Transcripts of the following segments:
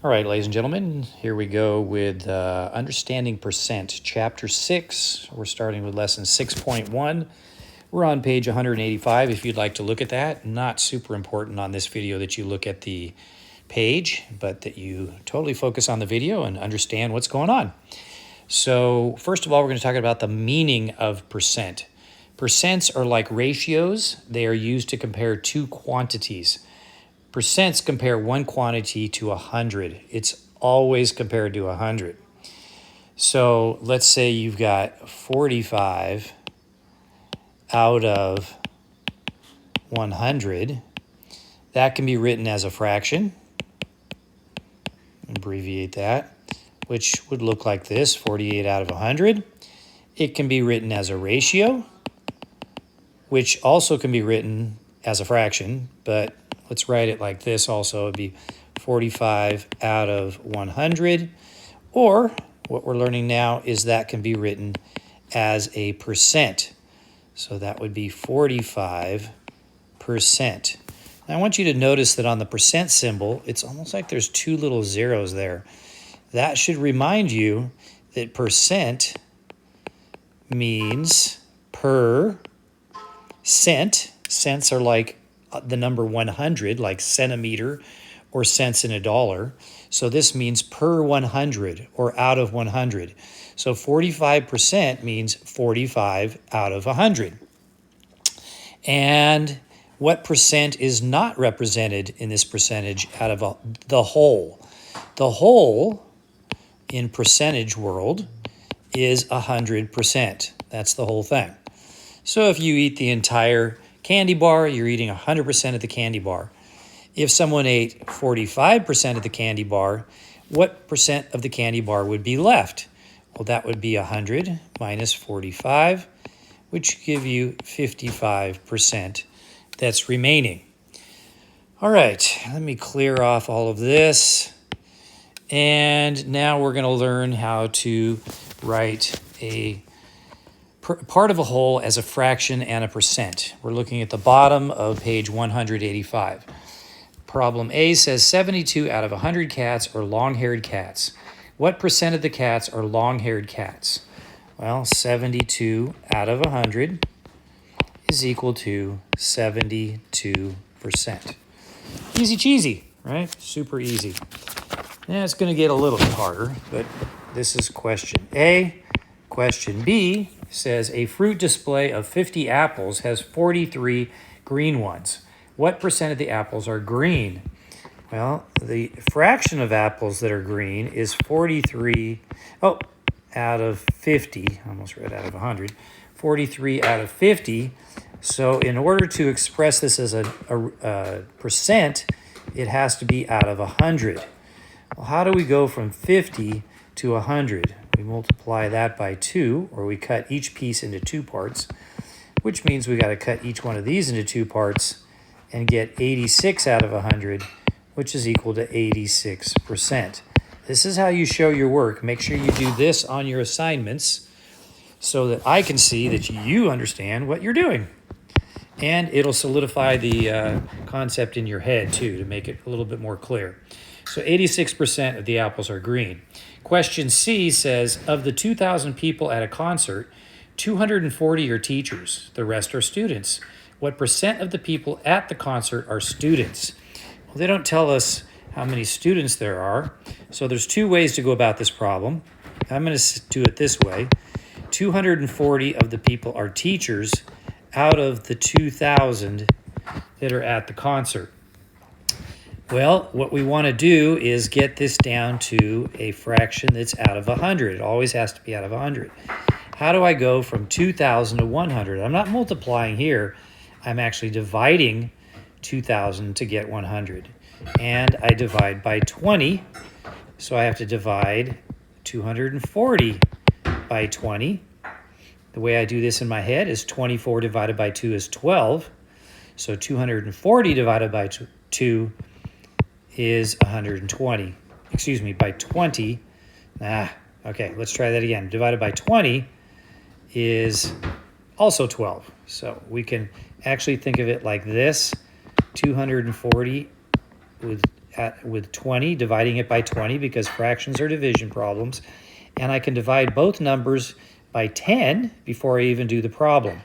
All right, ladies and gentlemen, here we go with Understanding Percent, Chapter 6. We're starting with Lesson 6.1. We're on page 185 if you'd like to look at that. Not super important on this video that you look at the page, but that you totally focus on the video and understand what's going on. So first of all, we're going to talk about the meaning of percent. Percents are like ratios. They are used to compare two quantities. Percents compare one quantity to 100. It's always compared to 100. So let's say you've got 45 out of 100. That can be written as a fraction. Abbreviate that, which would look like this, 48 out of 100. It can be written as a ratio, which also can be written as a fraction, but let's write it like this also. It'd be 45 out of 100. Or what we're learning now is that can be written as a percent. So that would be 45%. Now I want you to notice that on the percent symbol, it's almost like there's two little zeros there. That should remind you that percent means per cent. Cents are like the number 100, like centimeter or cents in a dollar. So this means per 100 or out of 100. So 45% means 45 out of 100. And what percent is not represented in this percentage out of the whole? The whole in percentage world is 100%. That's the whole thing. So if you eat the entire candy bar, you're eating 100% of the candy bar. If someone ate 45% of the candy bar, what percent of the candy bar would be left? Well, that would be 100 minus 45, which give you 55% that's remaining. All right, let me clear off all of this. And now we're going to learn how to write a part of a whole as a fraction and a percent. We're looking at the bottom of page 185. Problem A says 72 out of 100 cats are long-haired cats. What percent of the cats are long-haired cats? Well, 72 out of 100 is equal to 72%. Easy cheesy, right? Super easy. Now it's going to get a little bit harder, but this is question A. Question B says a fruit display of 50 apples has 43 green ones. What percent of the apples are green? Well, the fraction of apples that are green is 43 out of 50. I almost read out of 100. 43 out of 50. So in order to express this as a percent, it has to be out of 100. Well, how do we go from 50 to 100? We multiply that by 2, or we cut each piece into 2 parts, which means we got to cut each one of these into 2 parts and get 86 out of 100, which is equal to 86%. This is how you show your work. Make sure you do this on your assignments so that I can see that you understand what you're doing. And it'll solidify the concept in your head, too, to make it a little bit more clear. So 86% of the apples are green. Question C says, of the 2,000 people at a concert, 240 are teachers. The rest are students. What percent of the people at the concert are students? Well, they don't tell us how many students there are. So there's 2 ways to go about this problem. I'm going to do it this way. 240 of the people are teachers out of the 2,000 that are at the concert. Well, what we want to do is get this down to a fraction that's out of 100. It always has to be out of 100. How do I go from 2,000 to 100? I'm not multiplying here. I'm actually dividing 2,000 to get 100. And I divide by 20. So I have to divide 240 by 20. The way I do this in my head is 24 divided by 2 is 12. So 240 divided by 2 is 120. Excuse me, by 20. Okay, let's try that again. Divided by 20 is also 12. So we can actually think of it like this. 240 with with 20, dividing it by 20 because fractions are division problems. And I can divide both numbers by 10 before I even do the problem.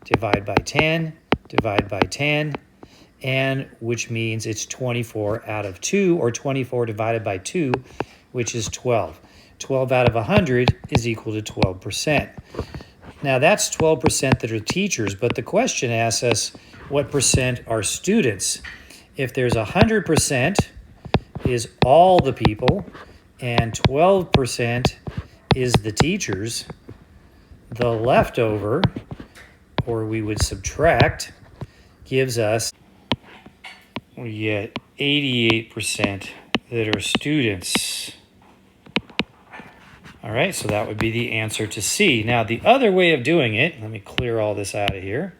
Divide by 10, divide by 10, and which means it's 24 out of 2, or 24 divided by 2, which is 12. 12 out of 100 is equal to 12%. Now that's 12% that are teachers, but the question asks us what percent are students. If there's 100% is all the people and 12% is the teachers, the leftover, or we would subtract, gives us, we get 88% that are students. All right, so that would be the answer to C. Now, the other way of doing it, let me clear all this out of here.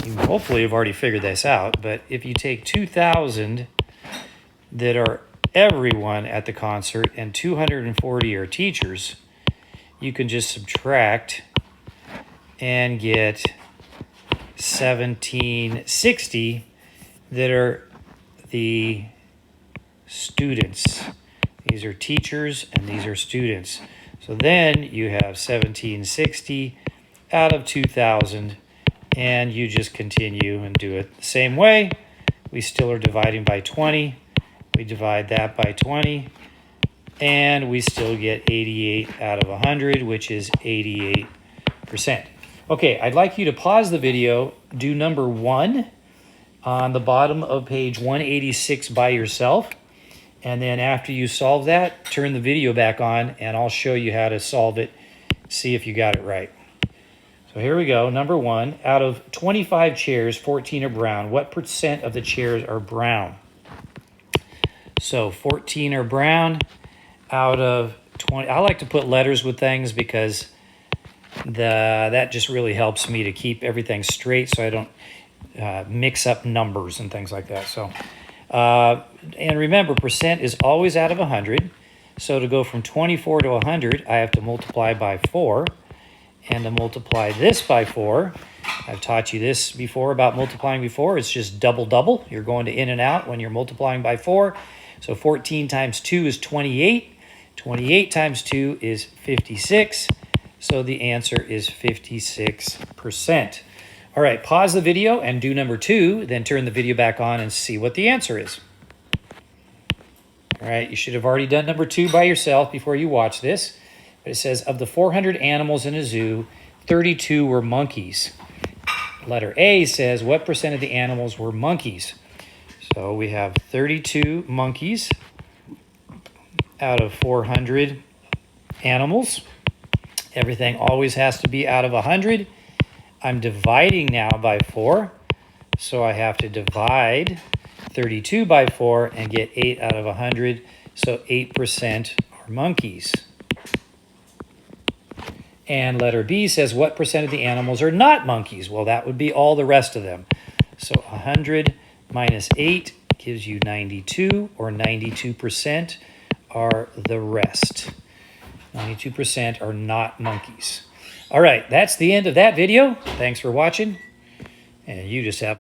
You hopefully have already figured this out, but if you take 2,000 that are everyone at the concert and 240 are teachers, you can just subtract and get 1,760 that are the students. These are teachers and these are students. So then you have 1,760 out of 2,000, and you just continue and do it the same way. We still are dividing by 20. We divide that by 20, and we still get 88 out of 100, which is 88%. Okay, I'd like you to pause the video, do number 1 on the bottom of page 186 by yourself. And then after you solve that, turn the video back on and I'll show you how to solve it, see if you got it right. So here we go, number 1. Out of 25 chairs, 14 are brown. What percent of the chairs are brown? So 14 are brown out of 20. I like to put letters with things because that just really helps me to keep everything straight so I don't mix up numbers and things like that. So. And remember, percent is always out of 100. So to go from 24 to 100, I have to multiply by 4. And to multiply this by 4, I've taught you this before about multiplying before. It's just double. You're going to in and out when you're multiplying by 4. So 14 times 2 is 28. 28 times 2 is 56. So the answer is 56%. All right, pause the video and do number 2, then turn the video back on and see what the answer is. All right, you should have already done number 2 by yourself before you watch this. But it says, of the 400 animals in a zoo, 32 were monkeys. Letter A says, what percent of the animals were monkeys? So we have 32 monkeys out of 400 animals. Everything always has to be out of 100. I'm dividing now by 4, so I have to divide 32 by 4 and get 8 out of 100, so 8% are monkeys. And letter B says, what percent of the animals are not monkeys? Well, that would be all the rest of them. So 100 minus 8 gives you 92, or 92% are the rest. 92% are not monkeys. All right, that's the end of that video. Thanks for watching, and you just have